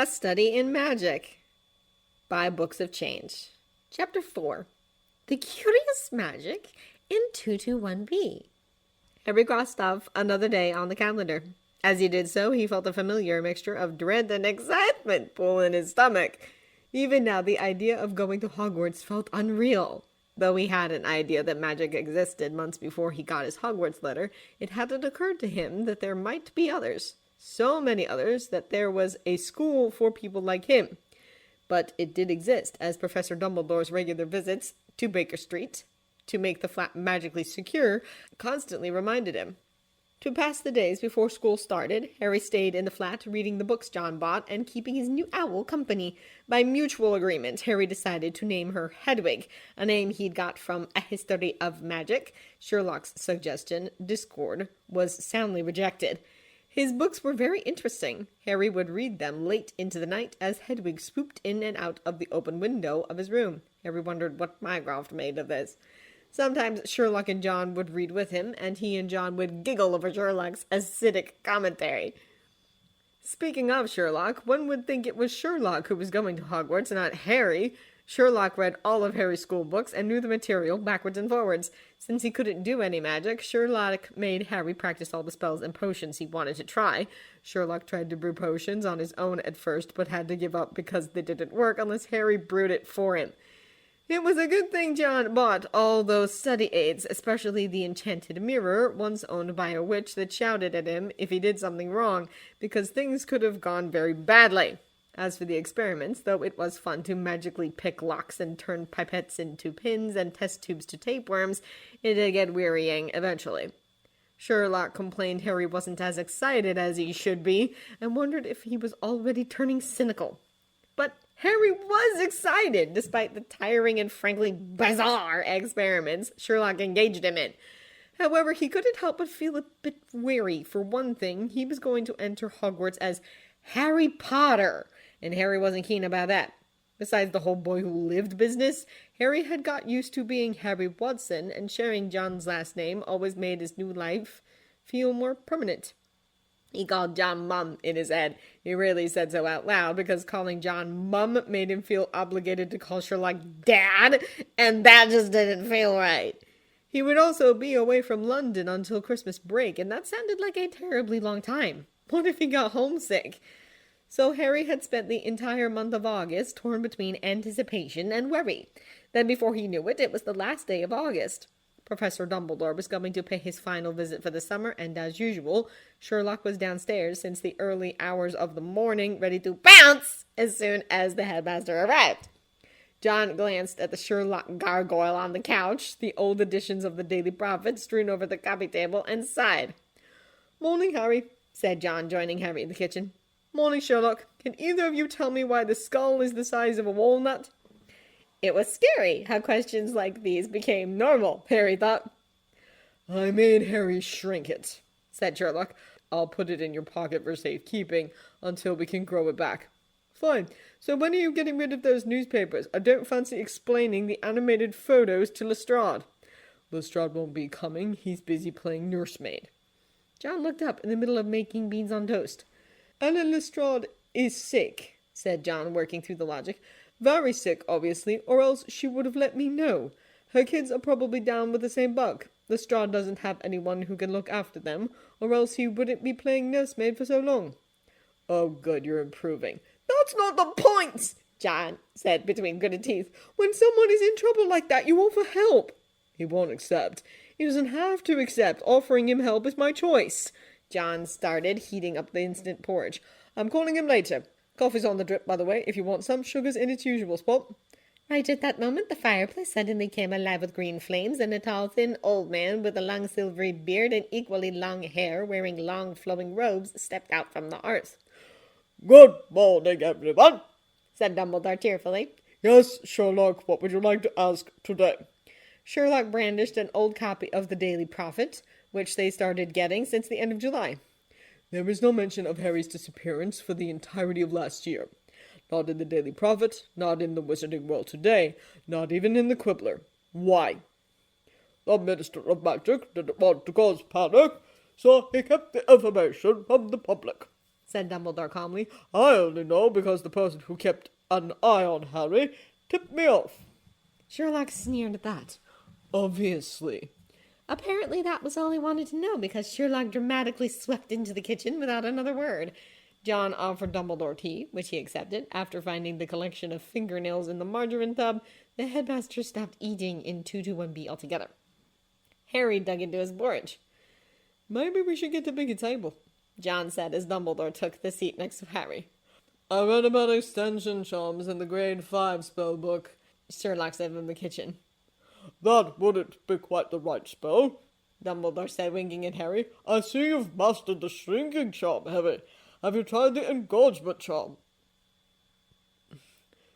A Study in Magic by Books of Change. Chapter 4. The Curious Magic in 221B. Harry crossed off another day on the calendar. As he did so, he felt a familiar mixture of dread and excitement pull in his stomach. Even now, the idea of going to Hogwarts felt unreal. Though he had an idea that magic existed months before he got his Hogwarts letter, it hadn't occurred to him that there might be others. So many others that there was a school for people like him. But it did exist, as Professor Dumbledore's regular visits to Baker Street to make the flat magically secure constantly reminded him. To pass the days before school started, Harry stayed in the flat reading the books John bought and keeping his new owl company. By mutual agreement, Harry decided to name her Hedwig, a name he'd got from A History of Magic. Sherlock's suggestion, Discord, was soundly rejected. His books were very interesting. Harry would read them late into the night as Hedwig swooped in and out of the open window of his room. Harry wondered what Mycroft made of this. Sometimes Sherlock and John would read with him, and he and John would giggle over Sherlock's acidic commentary. Speaking of Sherlock, one would think it was Sherlock who was going to Hogwarts, not Harry. Sherlock read all of Harry's school books and knew the material backwards and forwards. Since he couldn't do any magic, Sherlock made Harry practice all the spells and potions he wanted to try. Sherlock tried to brew potions on his own at first, but had to give up because they didn't work unless Harry brewed it for him. It was a good thing John bought all those study aids, especially the enchanted mirror, once owned by a witch that shouted at him if he did something wrong, because things could have gone very badly. As for the experiments, though it was fun to magically pick locks and turn pipettes into pins and test tubes to tapeworms, it did get wearying eventually. Sherlock complained Harry wasn't as excited as he should be, and wondered if he was already turning cynical. But Harry was excited, despite the tiring and frankly bizarre experiments Sherlock engaged him in. However, he couldn't help but feel a bit wary. For one thing, he was going to enter Hogwarts as Harry Potter, and Harry wasn't keen about that. Besides the whole boy who lived business, Harry had got used to being Harry Watson, and sharing John's last name always made his new life feel more permanent. He called John Mum in his head. He rarely said so out loud, because calling John Mum made him feel obligated to call Sherlock Dad, and that just didn't feel right. He would also be away from London until Christmas break, and that sounded like a terribly long time. What if he got homesick? So Harry had spent the entire month of August torn between anticipation and worry. Then before he knew it, it was the last day of August. Professor Dumbledore was coming to pay his final visit for the summer, and as usual, Sherlock was downstairs since the early hours of the morning, ready to bounce as soon as the headmaster arrived. John glanced at the Sherlock gargoyle on the couch, the old editions of the Daily Prophet strewn over the coffee table, and sighed. "Morning, Harry," said John, joining Harry in the kitchen. "Morning, Sherlock. Can either of you tell me why the skull is the size of a walnut?" It was scary how questions like these became normal, Harry thought. "I made Harry shrink it," said Sherlock. "I'll put it in your pocket for safekeeping until we can grow it back." "Fine. So when are you getting rid of those newspapers? I don't fancy explaining the animated photos to Lestrade." "Lestrade won't be coming. He's busy playing nursemaid." John looked up in the middle of making beans on toast. "Ellen Lestrade is sick," said John, working through the logic. "Very sick, obviously, or else she would have let me know. Her kids are probably down with the same bug. Lestrade doesn't have anyone who can look after them, or else he wouldn't be playing nursemaid for so long." "Oh, good, you're improving." "That's not the point," John said between gritted teeth. "When someone is in trouble like that, you offer help." "He won't accept." "He doesn't have to accept. Offering him help is my choice." John started, heating up the instant porridge. "I'm calling him later. Coffee's on the drip, by the way, if you want some. Sugar's in its usual spot." Right at that moment, the fireplace suddenly came alive with green flames, and a tall, thin old man with a long silvery beard and equally long hair, wearing long flowing robes, stepped out from the hearth. "Good morning, everyone," said Dumbledore cheerfully. "Yes, Sherlock, what would you like to ask today?" Sherlock brandished an old copy of the Daily Prophet, which they started getting since the end of July. "There is no mention of Harry's disappearance for the entirety of last year. Not in the Daily Prophet, not in the Wizarding World today, not even in the Quibbler. Why?" "The Minister of Magic didn't want to cause panic, so he kept the information from the public," said Dumbledore calmly. I only know because the person who kept an eye on Harry tipped me off. Sherlock sneered at that. Obviously. Apparently that was all he wanted to know, because Sherlock dramatically swept into the kitchen without another word. John offered Dumbledore tea, which he accepted. After finding the collection of fingernails in the margarine tub, the headmaster stopped eating in 221B altogether. Harry dug into his porridge. Maybe we should get a bigger table, John said as Dumbledore took the seat next to Harry. I read about extension charms in the grade 5 spell book, Sherlock said from the kitchen. That wouldn't be quite the right spell, Dumbledore said, winking at Harry. I see you've mastered the shrinking charm, Harry. Have you tried the engorgement charm?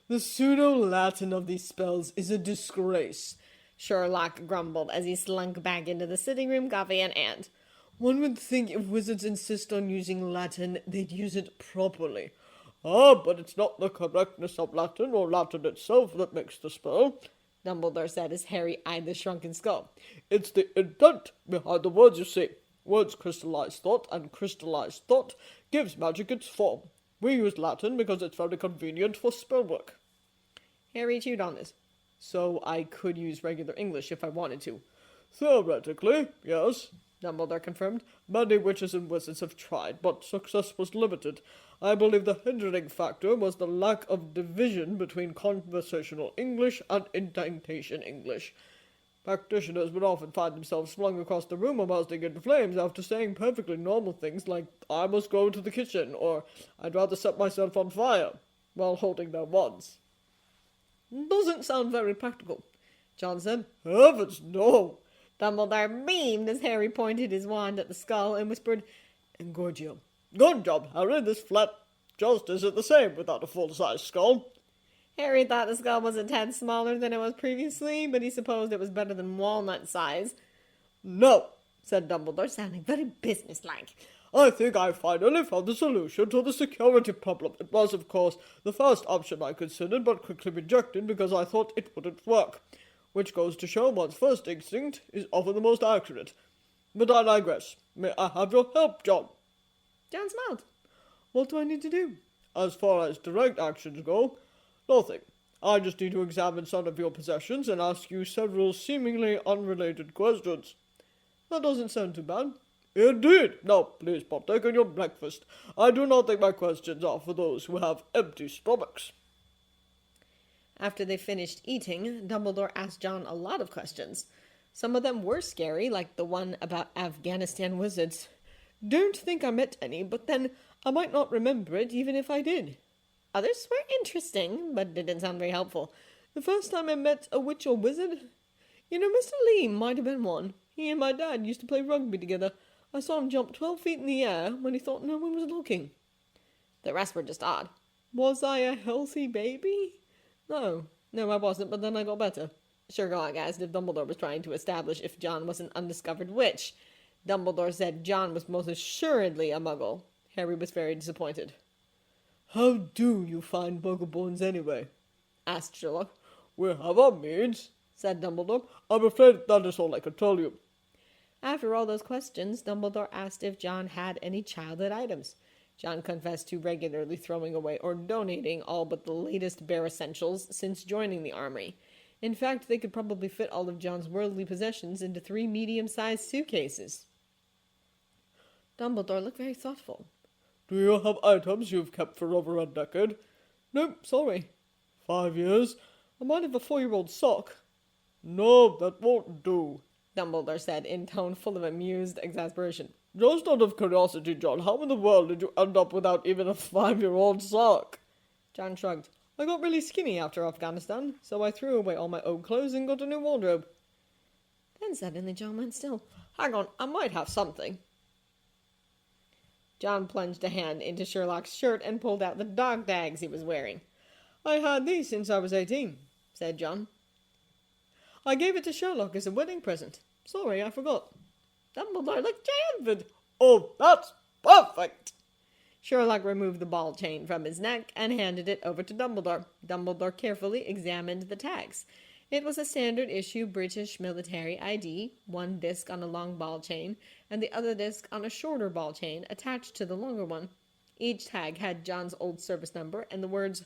The pseudo-Latin of these spells is a disgrace, Sherlock grumbled as he slunk back into the sitting room, coffee in hand. One would think if wizards insist on using Latin, they'd use it properly. Ah, but it's not the correctness of Latin or Latin itself that makes the spell, Dumbledore said as Harry eyed the shrunken skull. It's the intent behind the words, you see. Words crystallize thought, and crystallized thought gives magic its form. We use Latin because it's very convenient for spellwork. Harry chewed on this. So I could use regular English if I wanted to. Theoretically, yes, Dumbledore confirmed. Many witches and wizards have tried, but success was limited. I believe the hindering factor was the lack of division between conversational English and indentation English. Practitioners would often find themselves flung across the room or bursting into flames after saying perfectly normal things like, I must go to the kitchen, or I'd rather set myself on fire, while holding their wands. Doesn't sound very practical, John said. Heavens, no! Dumbledore beamed as Harry pointed his wand at the skull and whispered, Engorgio. Good job, Harry. This flat just isn't the same without a full-size skull. Harry thought the skull was a tad smaller than it was previously, but he supposed it was better than walnut size. No, said Dumbledore, sounding very businesslike. I think I finally found the solution to the security problem. It was, of course, the first option I considered, but quickly rejected because I thought it wouldn't work. Which goes to show one's first instinct is often the most accurate. But I digress. May I have your help, John? John smiled. What do I need to do? As far as direct actions go, nothing. I just need to examine some of your possessions and ask you several seemingly unrelated questions. That doesn't sound too bad. Indeed. Now, please partake in your breakfast. I do not think my questions are for those who have empty stomachs. After they finished eating, Dumbledore asked John a lot of questions. Some of them were scary, like the one about Afghanistan wizards. Don't think I met any, but then I might not remember it even if I did. Others were interesting, but didn't sound very helpful. The first time I met a witch or wizard, Mr. Lee might have been one. He and my dad used to play rugby together. I saw him jump 12 feet in the air when he thought no one was looking. The rest were just odd. Was I a healthy baby? No, I wasn't, but then I got better. Sherlock asked if Dumbledore was trying to establish if John was an undiscovered witch. Dumbledore said John was most assuredly a muggle. Harry was very disappointed. How do you find muggle-borns anyway? Asked Sherlock. We have our means, said Dumbledore. I'm afraid that is all I can tell you. After all those questions, Dumbledore asked if John had any childhood items. John confessed to regularly throwing away or donating all but the latest bare essentials since joining the army. In fact, they could probably fit all of John's worldly possessions into 3 medium-sized suitcases. Dumbledore looked very thoughtful. Do you have items you've kept for over a decade? Nope, sorry. 5 years? I might have a 4-year-old sock. No, that won't do, Dumbledore said in tone full of amused exasperation. Just out of curiosity, John, how in the world did you end up without even a 5-year-old sock? John shrugged. I got really skinny after Afghanistan, so I threw away all my old clothes and got a new wardrobe. Then suddenly John went still. Hang on, I might have something. John plunged a hand into Sherlock's shirt and pulled out the dog tags he was wearing. I had these since I was 18, said John. I gave it to Sherlock as a wedding present. Sorry, I forgot. Dumbledore looked triumphant. Oh, that's perfect! Sherlock removed the ball chain from his neck and handed it over to Dumbledore. Dumbledore carefully examined the tags. It was a standard-issue British military ID, one disc on a long ball chain, and the other disc on a shorter ball chain attached to the longer one. Each tag had John's old service number and the words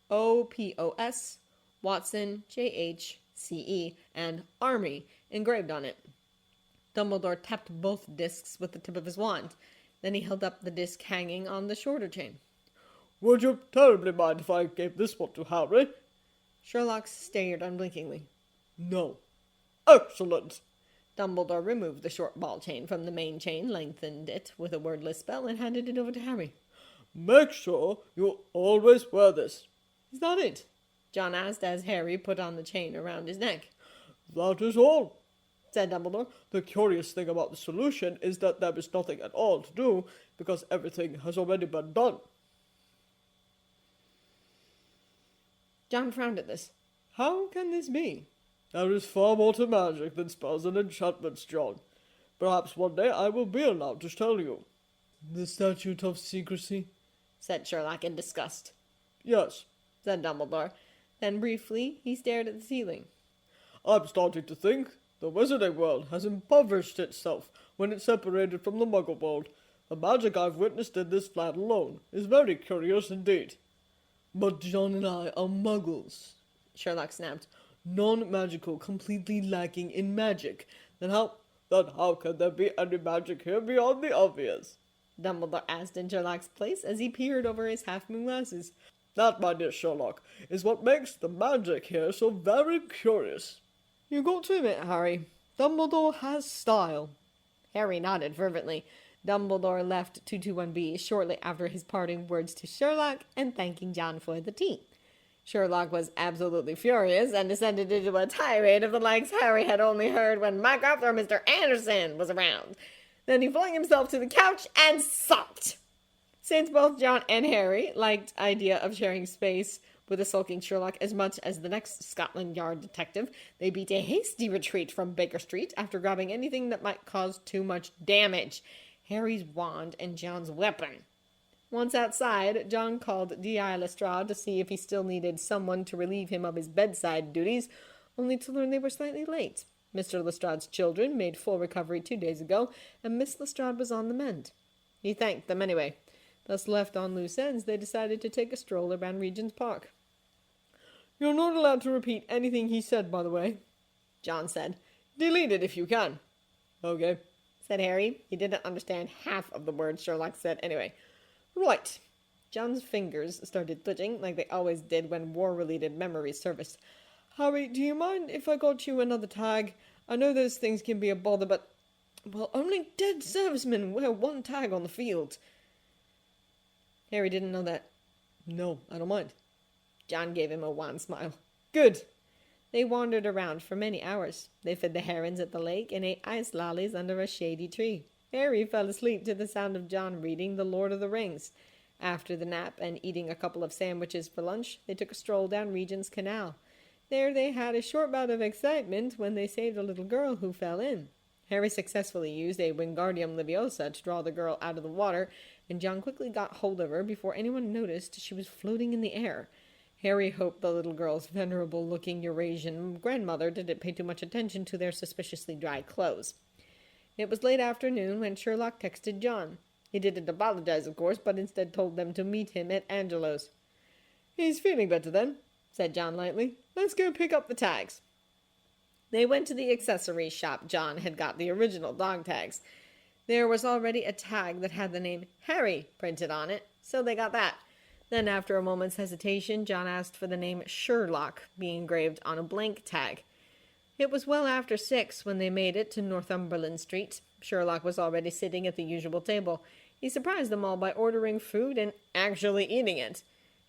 OPOS, Watson, JHCE, and Army engraved on it. Dumbledore tapped both discs with the tip of his wand. Then he held up the disc hanging on the shorter chain. "Would you terribly mind if I gave this one to Harry?" Sherlock stared unblinkingly. "No." "Excellent." Dumbledore removed the short ball chain from the main chain, lengthened it with a wordless spell, and handed it over to Harry. "Make sure you always wear this." "Is that it?" John asked as Harry put on the chain around his neck. "That is all," said Dumbledore. "The curious thing about the solution is that there is nothing at all to do, because everything has already been done." John frowned at this. How can this be? "There is far more to magic than spells and enchantments, John. Perhaps one day I will be allowed to tell you." "The statute of secrecy?" said Sherlock in disgust. "Yes," said Dumbledore. Then briefly he stared at the ceiling. "I'm starting to think the wizarding world has impoverished itself when it separated from the Muggle world. The magic I've witnessed in this flat alone is very curious indeed." "But John and I are Muggles," Sherlock snapped. "Non-magical, completely lacking in magic. Then how can there be any magic here beyond the obvious?" Dumbledore asked in Sherlock's place as he peered over his half-moon glasses. "That, my dear Sherlock, is what makes the magic here so very curious." "You got to admit, Harry, Dumbledore has style." Harry nodded fervently. Dumbledore left 221B shortly after his parting words to Sherlock and thanking John for the tea. Sherlock was absolutely furious and descended into a tirade of the likes Harry had only heard when MacArthur Mr. Anderson was around. Then he flung himself to the couch and sulked. Since both John and Harry liked the idea of sharing space with a sulking Sherlock as much as the next Scotland Yard detective, they beat a hasty retreat from Baker Street after grabbing anything that might cause too much damage: Harry's wand and John's weapon. Once outside, John called D.I. Lestrade to see if he still needed someone to relieve him of his bedside duties, only to learn they were slightly late. Mr. Lestrade's children made full recovery 2 days ago, and Miss Lestrade was on the mend. He thanked them anyway. Thus left on loose ends, they decided to take a stroll around Regent's Park. "You're not allowed to repeat anything he said, by the way," John said. "Delete it if you can." "Okay," said Harry. He didn't understand half of the words Sherlock said anyway. "Right." John's fingers started twitching, like they always did when war-related memories surfaced. "Harry, do you mind if I got you another tag? I know those things can be a bother, but, well, only dead servicemen wear one tag on the field." Harry didn't know that. "No, I don't mind." John gave him a wan smile. "Good." They wandered around for many hours. They fed the herons at the lake and ate ice lollies under a shady tree. Harry fell asleep to the sound of John reading The Lord of the Rings. After the nap and eating a couple of sandwiches for lunch, they took a stroll down Regent's Canal. There they had a short bout of excitement when they saved a little girl who fell in. Harry successfully used a Wingardium Leviosa to draw the girl out of the water, and John quickly got hold of her before anyone noticed she was floating in the air. Harry hoped the little girl's venerable-looking Eurasian grandmother didn't pay too much attention to their suspiciously dry clothes. It was late afternoon when Sherlock texted John. He didn't apologize, of course, but instead told them to meet him at Angelo's. "He's feeling better then," said John lightly. "Let's go pick up the tags." They went to the accessories shop. John had got the original dog tags. There was already a tag that had the name Harry printed on it, so they got that. Then, after a moment's hesitation, John asked for the name Sherlock be engraved on a blank tag. It was well after 6 when they made it to Northumberland Street. Sherlock was already sitting at the usual table. He surprised them all by ordering food and actually eating it.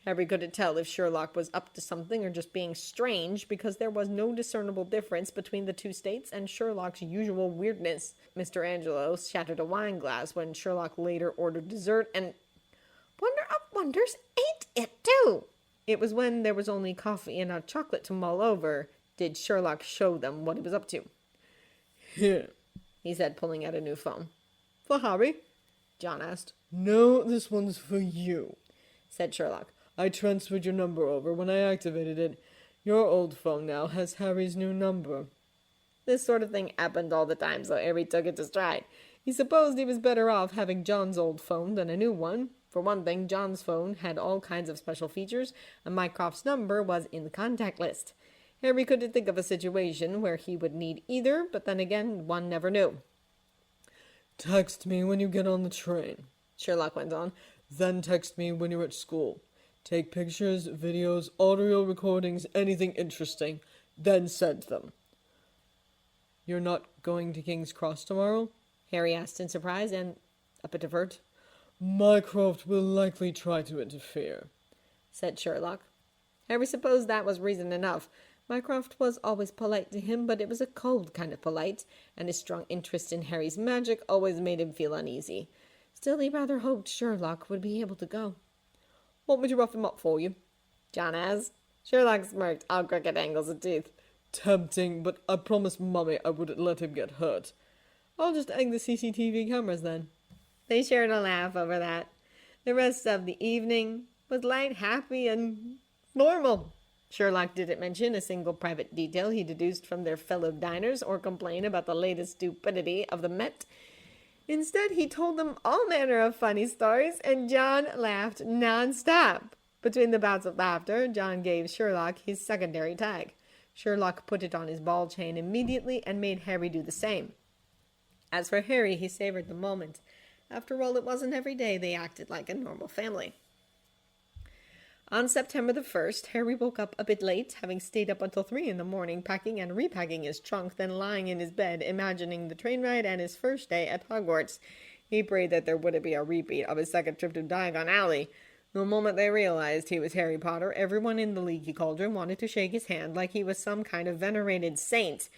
Harry couldn't tell if Sherlock was up to something or just being strange, because there was no discernible difference between the two states and Sherlock's usual weirdness. Mr. Angelo shattered a wine glass when Sherlock later ordered dessert, and wonder of wonders, ate it too. It was when there was only coffee and hot chocolate to mull over did Sherlock show them what he was up to. "Here," he said, pulling out a new phone. "For Harry?" John asked. "No, this one's for you," said Sherlock. "I transferred your number over when I activated it. Your old phone now has Harry's new number." This sort of thing happened all the time, so Harry took it to stride. He supposed he was better off having John's old phone than a new one. For one thing, John's phone had all kinds of special features, and Mycroft's number was in the contact list. Harry couldn't think of a situation where he would need either, but then again, one never knew. "Text me when you get on the train," Sherlock went on. "Then text me when you're at school. Take pictures, videos, audio recordings, anything interesting. Then send them." "You're not going to King's Cross tomorrow?" Harry asked in surprise and a bit of hurt. "Mycroft will likely try to interfere," said Sherlock. Harry supposed that was reason enough. Mycroft was always polite to him, but it was a cold kind of polite, and his strong interest in Harry's magic always made him feel uneasy. Still, he rather hoped Sherlock would be able to go. "Want me to rough him up for you?" John asked. Sherlock smirked, all crooked angles of teeth. "Tempting, but I promised Mummy I wouldn't let him get hurt. I'll just hang the CCTV cameras then." They shared a laugh over that. The rest of the evening was light, happy, and normal. Sherlock didn't mention a single private detail he deduced from their fellow diners or complain about the latest stupidity of the Met. Instead, he told them all manner of funny stories, and John laughed non-stop. Between the bouts of laughter, John gave Sherlock his secondary tag. Sherlock put it on his ball chain immediately and made Harry do the same. As for Harry, he savored the moment. After all, it wasn't every day they acted like a normal family. On September the 1st, Harry woke up a bit late, having stayed up until 3 in the morning packing and repacking his trunk, then lying in his bed, imagining the train ride and his first day at Hogwarts. He prayed that there wouldn't be a repeat of his second trip to Diagon Alley. The moment they realized he was Harry Potter, everyone in the Leaky Cauldron wanted to shake his hand like he was some kind of venerated saint.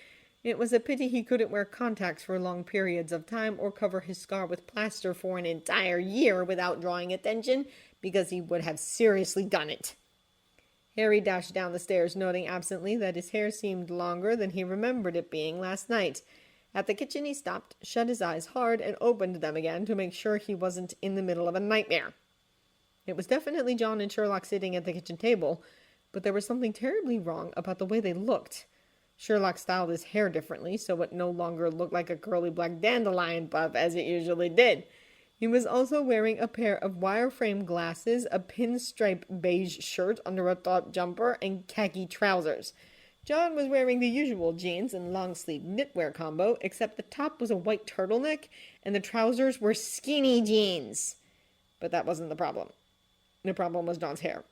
It was a pity he couldn't wear contacts for long periods of time or cover his scar with plaster for an entire year without drawing attention, because he would have seriously done it. Harry dashed down the stairs, noting absently that his hair seemed longer than he remembered it being last night. At the kitchen he stopped, shut his eyes hard, and opened them again to make sure he wasn't in the middle of a nightmare. It was definitely John and Sherlock sitting at the kitchen table, but there was something terribly wrong about the way they looked. Sherlock styled his hair differently, so it no longer looked like a curly black dandelion puff as it usually did. He was also wearing a pair of wireframe glasses, a pinstripe beige shirt under a top jumper, and khaki trousers. John was wearing the usual jeans and long-sleeve knitwear combo, except the top was a white turtleneck, and the trousers were skinny jeans. But that wasn't the problem. The problem was John's hair.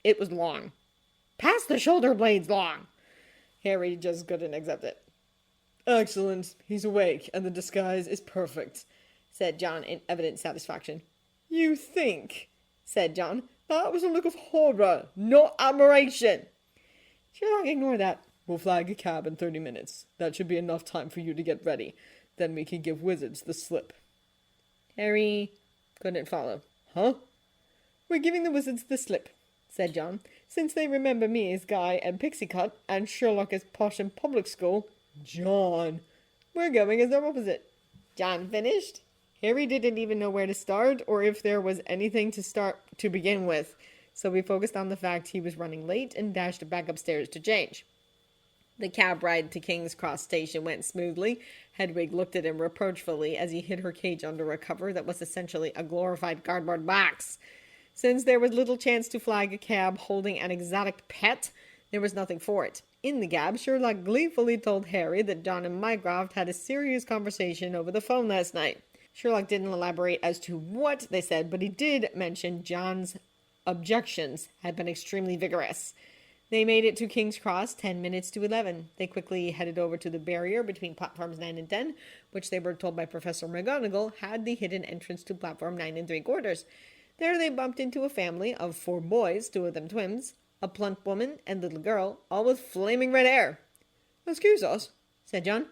It was long. Past the shoulder blades long. Harry just couldn't accept it. "Excellent. He's awake, and the disguise is perfect," said John in evident satisfaction. "You think," said John, "that was a look of horror, not admiration." Sherlock ignored that. "We'll flag a cab in 30 minutes. That should be enough time for you to get ready. Then we can give Wizards the slip." Harry couldn't follow. "Huh?" "We're giving the Wizards the slip," said John, "since they remember me as Guy and Pixie-Cut, and Sherlock as Posh in public school." "John." "We're going as their opposite." John finished. Harry didn't even know where to start, or if there was anything to start to begin with, so we focused on the fact he was running late and dashed back upstairs to change. The cab ride to King's Cross Station went smoothly. Hedwig looked at him reproachfully as he hid her cage under a cover that was essentially a glorified cardboard box. Since there was little chance to flag a cab holding an exotic pet, there was nothing for it. In the cab, Sherlock gleefully told Harry that John and Mycroft had a serious conversation over the phone last night. Sherlock didn't elaborate as to what they said, but he did mention John's objections had been extremely vigorous. They made it to King's Cross 10 minutes to 11. They quickly headed over to the barrier between platforms 9 and 10, which they were told by Professor McGonagall had the hidden entrance to platform 9 3/4. There they bumped into a family of 4 boys, 2 of them twins, a plump woman and little girl, all with flaming red hair. "Excuse us," said John.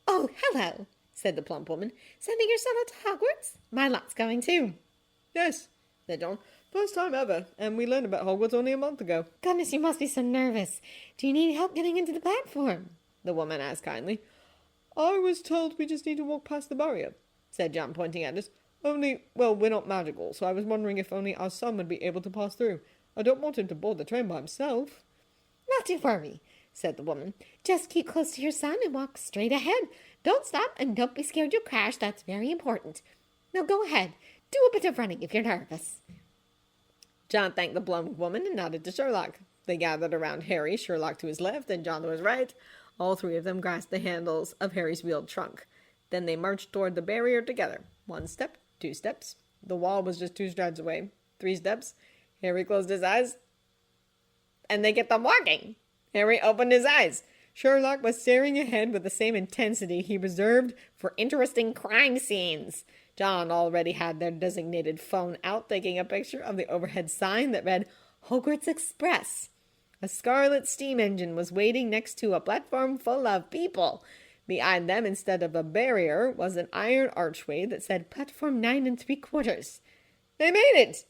"Oh, hello," said the plump woman. "Sending your son out to Hogwarts? My lot's going too." "Yes," said John. "First time ever, and we learned about Hogwarts only a month ago." "Goodness, you must be so nervous. Do you need help getting into the platform?" the woman asked kindly. "I was told we just need to walk past the barrier," said John, pointing at us. "Only, well, we're not magical, so I was wondering if only our son would be able to pass through. I don't want him to board the train by himself." "Not to worry," said the woman. "Just keep close to your son and walk straight ahead. Don't stop and don't be scared you'll crash. That's very important. Now go ahead. Do a bit of running if you're nervous. John thanked the blonde woman and nodded to Sherlock. They gathered around Harry, Sherlock to his left and John to his right. All three of them grasped the handles of Harry's wheeled trunk. Then they marched toward the barrier together. 1 step, 2 steps. The wall was just 2 strides away. 3 steps. Harry closed his eyes. And they kept on walking. Harry opened his eyes. Sherlock was staring ahead with the same intensity he reserved for interesting crime scenes. John already had their designated phone out, taking a picture of the overhead sign that read Hogwarts Express. A scarlet steam engine was waiting next to a platform full of people. Behind them, instead of a barrier, was an iron archway that said Platform 9 3/4. They made it!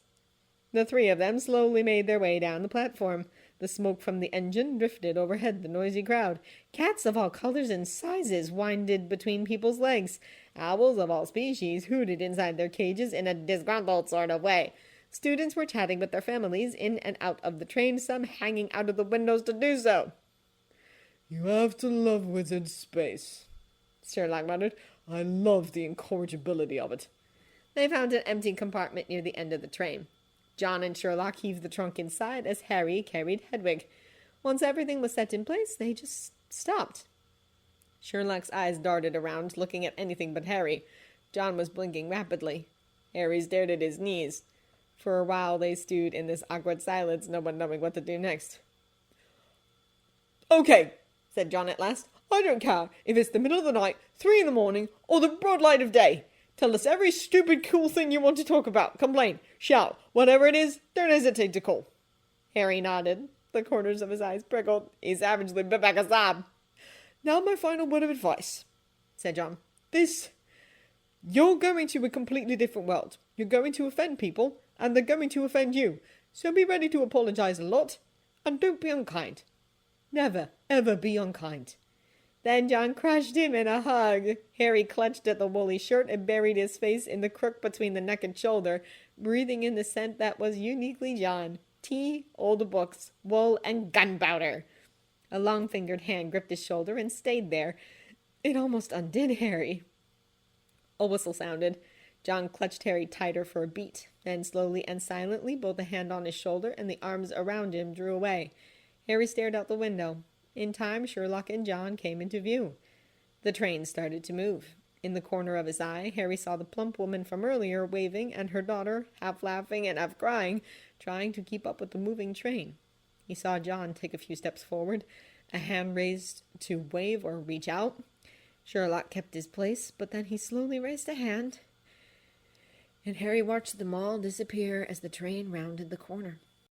The three of them slowly made their way down the platform. The smoke from the engine drifted overhead the noisy crowd. Cats of all colors and sizes winded between people's legs. Owls of all species hooted inside their cages in a disgruntled sort of way. Students were chatting with their families in and out of the train, some hanging out of the windows to do so. You have to love wizard space, Sherlock muttered. I love the incorrigibility of it. They found an empty compartment near the end of the train. John and Sherlock heaved the trunk inside as Harry carried Hedwig. Once everything was set in place, they just stopped. Sherlock's eyes darted around, looking at anything but Harry. John was blinking rapidly. Harry stared at his knees. For a while they stewed in this awkward silence, no one knowing what to do next. Okay, said John at last. I don't care if it's the middle of the night, 3 in the morning, or the broad light of day. Tell us every stupid cool thing you want to talk about. Complain, shout, whatever it is, don't hesitate to call. Harry nodded. The corners of his eyes prickled. He savagely bit back a sob. Now my final word of advice, said John. You're going to a completely different world. You're going to offend people, and they're going to offend you. So be ready to apologize a lot, and don't be unkind. Never, ever be unkind. Then John crushed him in a hug. Harry clutched at the woolly shirt and buried his face in the crook between the neck and shoulder, breathing in the scent that was uniquely John. Tea, old books, wool, and gunpowder. A long-fingered hand gripped his shoulder and stayed there. It almost undid Harry. A whistle sounded. John clutched Harry tighter for a beat. Then slowly and silently, both the hand on his shoulder and the arms around him drew away. Harry stared out the window. In time, Sherlock and John came into view. The train started to move. In the corner of his eye, Harry saw the plump woman from earlier waving and her daughter, half laughing and half crying, trying to keep up with the moving train. He saw John take a few steps forward, a hand raised to wave or reach out. Sherlock kept his place, but then he slowly raised a hand, and Harry watched them all disappear as the train rounded the corner.